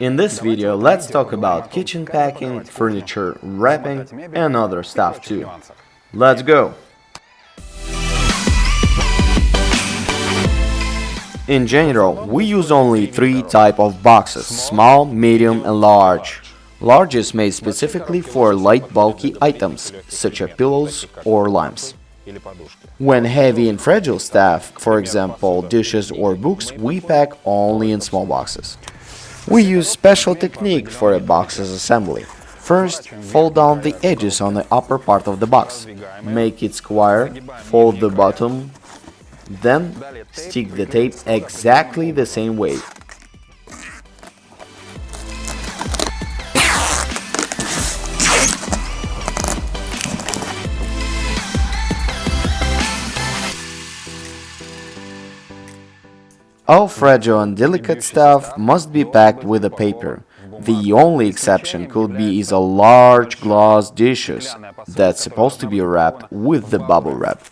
In this video, let's talk about kitchen packing, furniture wrapping, and other stuff too. Let's go! In general, we use only three types of boxes: small, medium, and large. Large is made specifically for light bulky items, such as pillows or lamps. When heavy and fragile stuff, for example dishes or books, we pack only in small boxes. We use special technique for a box's assembly. First, fold down the edges on the upper part of the box. Make it square, fold the bottom, then stick the tape exactly the same way. All fragile and delicate stuff must be packed with a paper. The only exception could be is a large glass dishes that's supposed to be wrapped with the bubble wrap.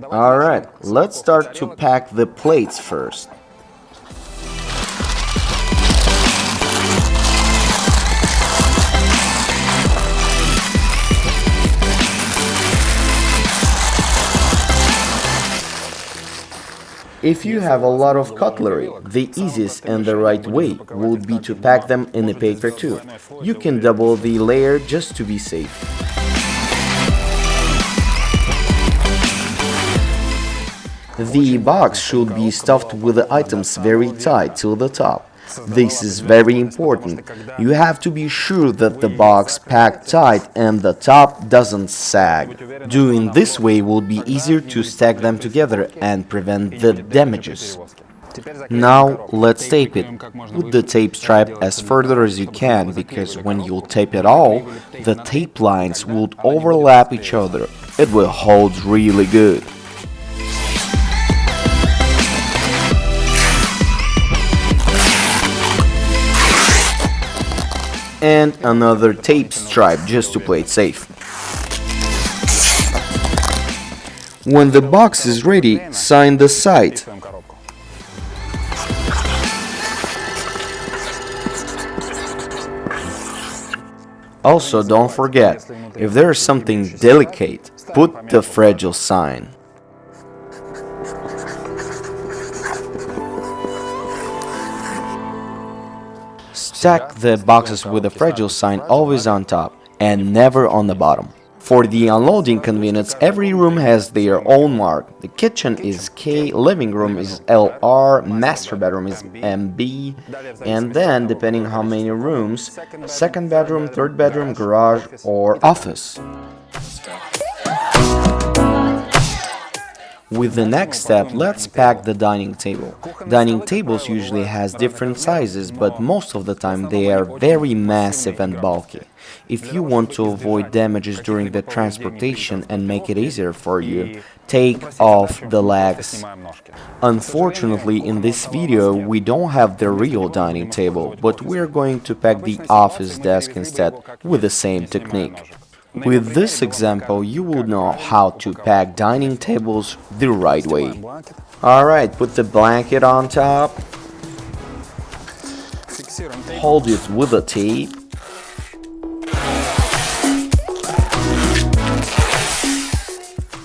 Alright, let's start to pack the plates first. If you have a lot of cutlery, the easiest and the right way would be to pack them in a paper too. You can double the layer just to be safe. The box should be stuffed with the items very tight till the top. This is very important. You have to be sure that the box packed tight and the top doesn't sag. Doing this way will be easier to stack them together and prevent the damages. Now let's tape it. Put the tape stripe as further as you can, because when you'll tape it all, the tape lines would overlap each other. It will hold really good. And another tape stripe just to play it safe. When the box is ready, sign the side. Also, don't forget, if there is something delicate, put the fragile sign. Stack the boxes with the fragile sign always on top and never on the bottom. For the unloading convenience, every room has their own mark. The kitchen is K, living room is LR, master bedroom is MB, and then, depending how many rooms, second bedroom, third bedroom, garage, or office. With the next step, let's pack the dining table. Dining tables usually has different sizes, but most of the time they are very massive and bulky. If you want to avoid damages during the transportation and make it easier for you, take off the legs. Unfortunately, in this video we don't have the real dining table, but we're going to pack the office desk instead with the same technique. With this example, you will know how to pack dining tables the right way. Alright, put the blanket on top. Hold it with a tape.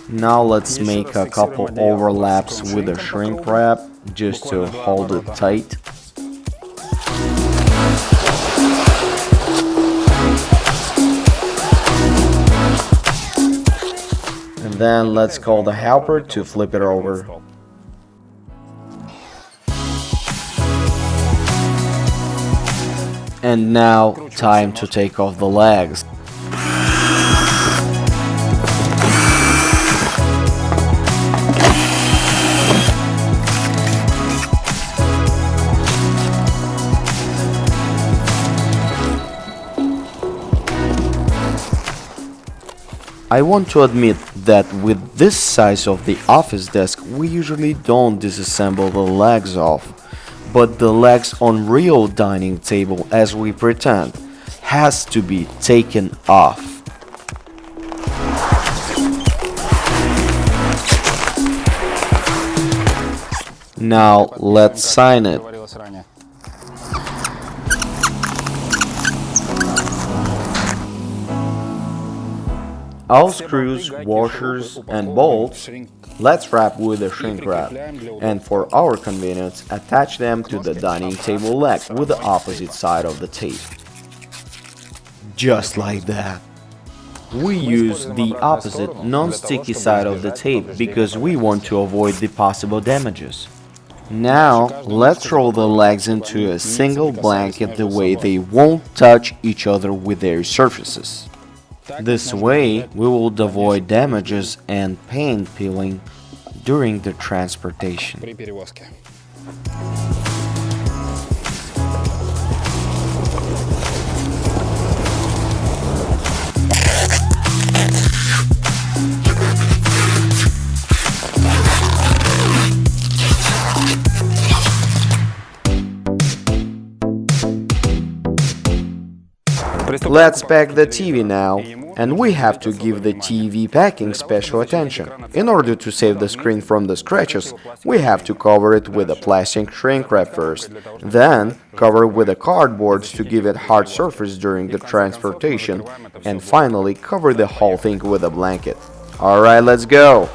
Now let's make a couple overlaps with a shrink wrap just to hold it tight. Then let's call the helper to flip it over. And now, time to take off the legs. I want to admit that with this size of the office desk, we usually don't disassemble the legs off, but the legs on real dining table, as we pretend, has to be taken off. Now let's sign it. All screws, washers, and bolts, let's wrap with a shrink wrap, and for our convenience, attach them to the dining table leg with the opposite side of the tape. Just like that. We use the opposite, non-sticky side of the tape because we want to avoid the possible damages. Now, let's roll the legs into a single blanket the way they won't touch each other with their surfaces. This way, we will avoid damages and paint peeling during the transportation. Let's pack the TV now, and we have to give the TV packing special attention. In order to save the screen from the scratches, we have to cover it with a plastic shrink wrap first, then cover it with a cardboard to give it hard surface during the transportation, and finally cover the whole thing with a blanket. Alright, let's go!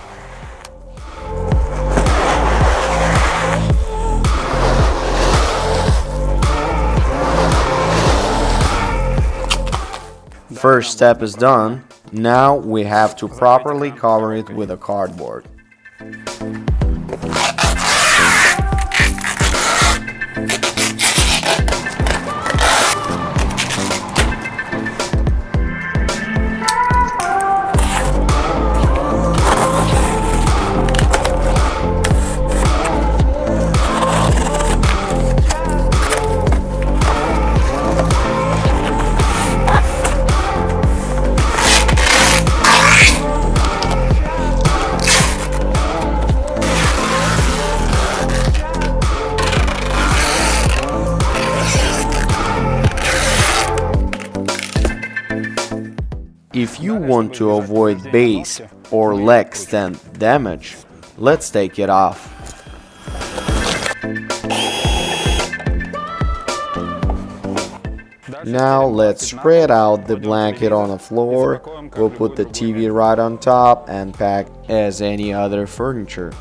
First step is done. Now we have to properly cover it with a cardboard. If you want to avoid base or leg stand damage, let's take it off. Now let's spread out the blanket on the floor. We'll put the TV right on top and pack as any other furniture.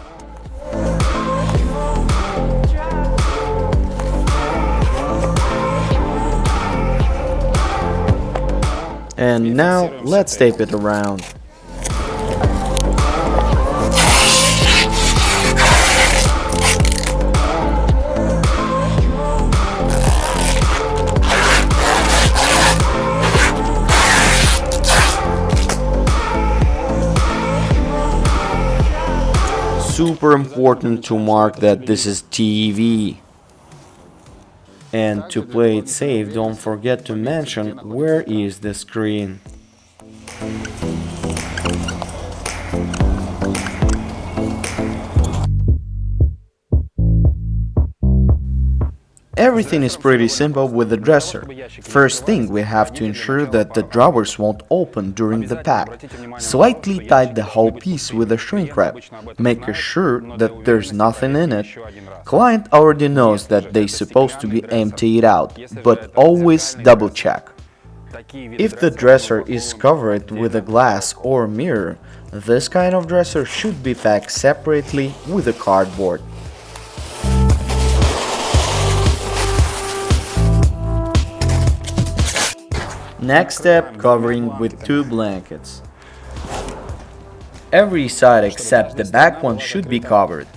And now let's tape it around. Super important to mark that this is TV. And to play it safe, don't forget to mention where is the screen. Everything is pretty simple with the dresser. First thing, we have to ensure that the drawers won't open during the pack. Slightly tight the whole piece with a shrink wrap, making sure that there's nothing in it. Client already knows that they're supposed to be emptied out, but always double check. If the dresser is covered with a glass or mirror, this kind of dresser should be packed separately with a cardboard. Next step, covering with 2 blankets. Every side except the back one should be covered.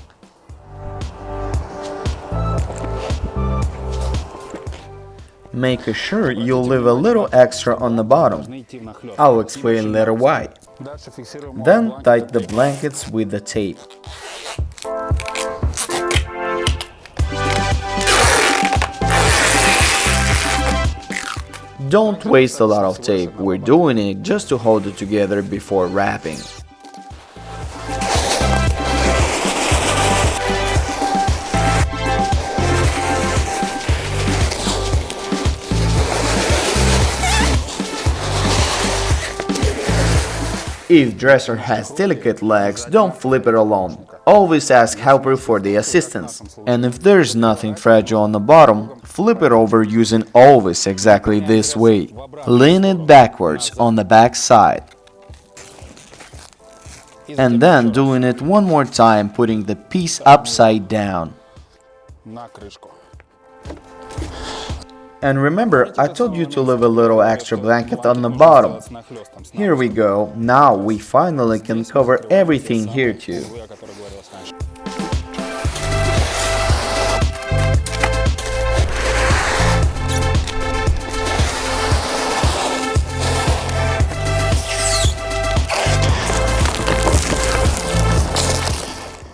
Make sure you leave a little extra on the bottom. I'll explain later why. Then tighten the blankets with the tape. Don't waste a lot of tape, we're doing it just to hold it together before wrapping. If dresser has delicate legs, don't flip it along. Always ask helper for the assistance. And if there's nothing fragile on the bottom, flip it over using always exactly this way. Lean it backwards on the back side. And then doing it one more time, putting the piece upside down. And remember, I told you to leave a little extra blanket on the bottom. Here we go. Now we finally can cover everything here too.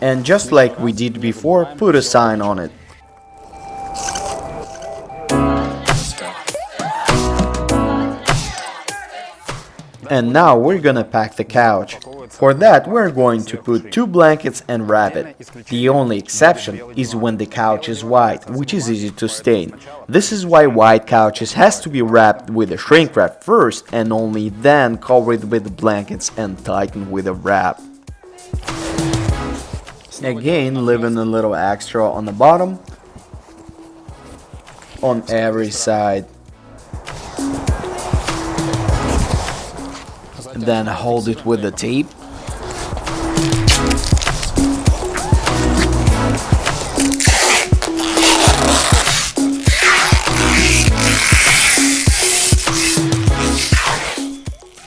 And just like we did before, put a sign on it. And now we're gonna pack the couch. For that, we're going to put 2 blankets and wrap it. The only exception is when the couch is white, which is easy to stain. This is why white couches has to be wrapped with a shrink wrap first and only then covered with blankets and tightened with a wrap. Again, leaving a little extra on the bottom, on every side. Then hold it with the tape.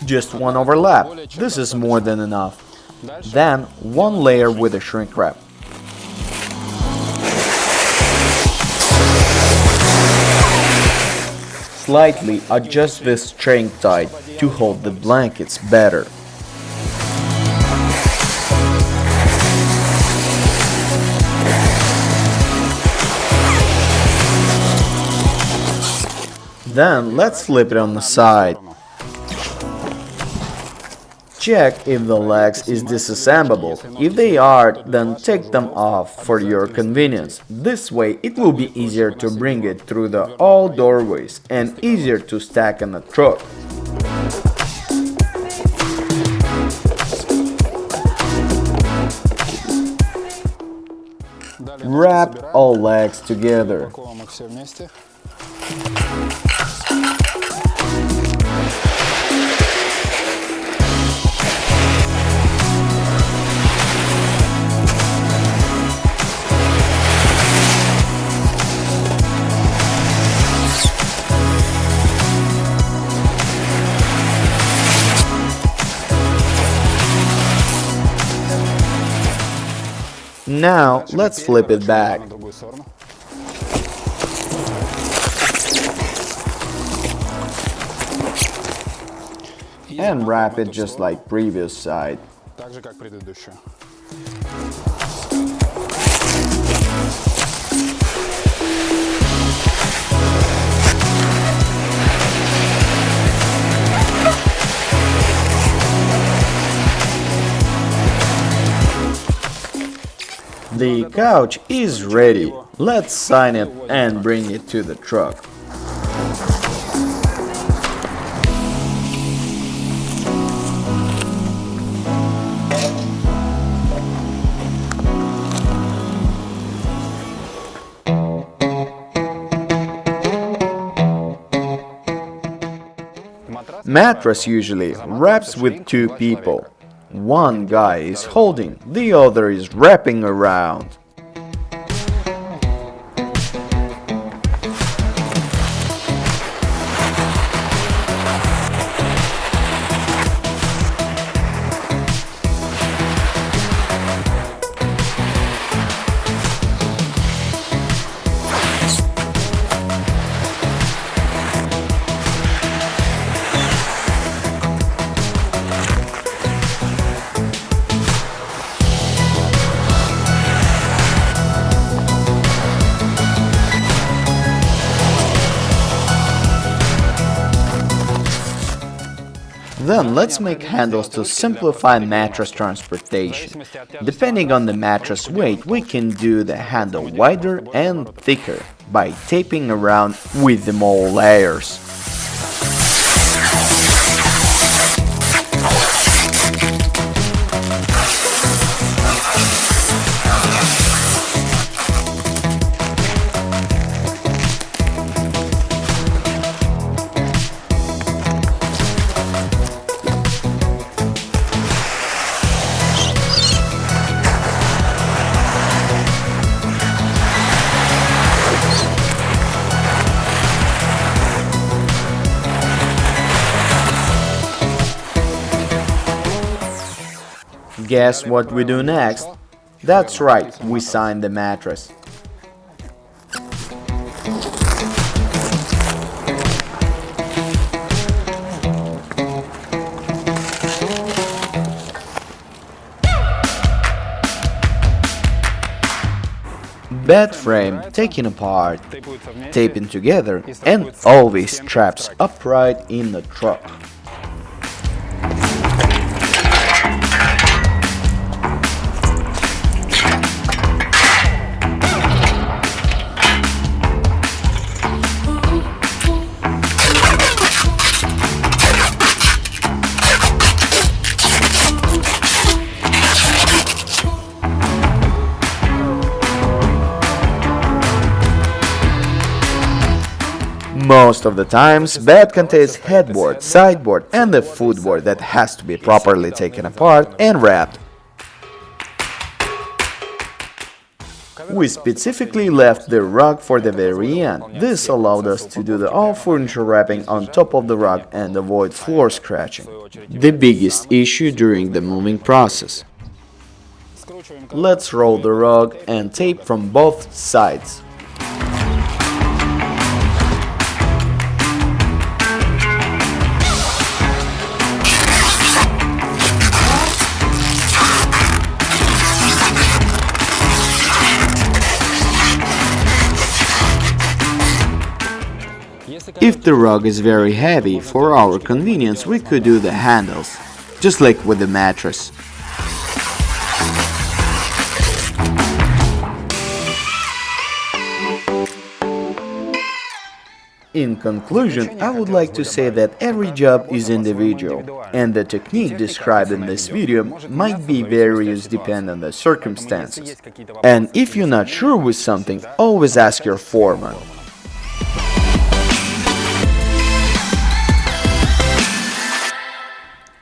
Just one overlap. This is more than enough. Then one layer with a shrink wrap. Slightly adjust this shrink tight to hold the blankets better. Then let's flip it on the side. Check if the legs is disassemblable. If they are, then take them off for your convenience. This way it will be easier to bring it through all doorways and easier to stack in the truck. Wrap all legs together. Now, let's flip it back. And wrap it just like previous side. The couch is ready. Let's sign it and bring it to the truck. Mattress usually wraps with 2 people. One guy is holding, the other is wrapping around. Then let's make handles to simplify mattress transportation. Depending on the mattress weight, we can do the handle wider and thicker by taping around with the more layers. Guess what we do next? That's right, we sign the mattress. Bed frame taken apart, taping together, and always straps upright in the truck. Most of the times, bed contains headboard, sideboard, and the footboard that has to be properly taken apart and wrapped. We specifically left the rug for the very end. This allowed us to do the all furniture wrapping on top of the rug and avoid floor scratching, the biggest issue during the moving process. Let's roll the rug and tape from both sides. If the rug is very heavy, for our convenience we could do the handles, just like with the mattress. In conclusion, I would like to say that every job is individual, and the technique described in this video might be various depending on the circumstances. And if you're not sure with something, always ask your foreman.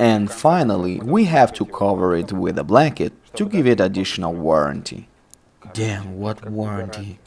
And finally, we have to cover it with a blanket to give it additional warranty. Damn, what warranty?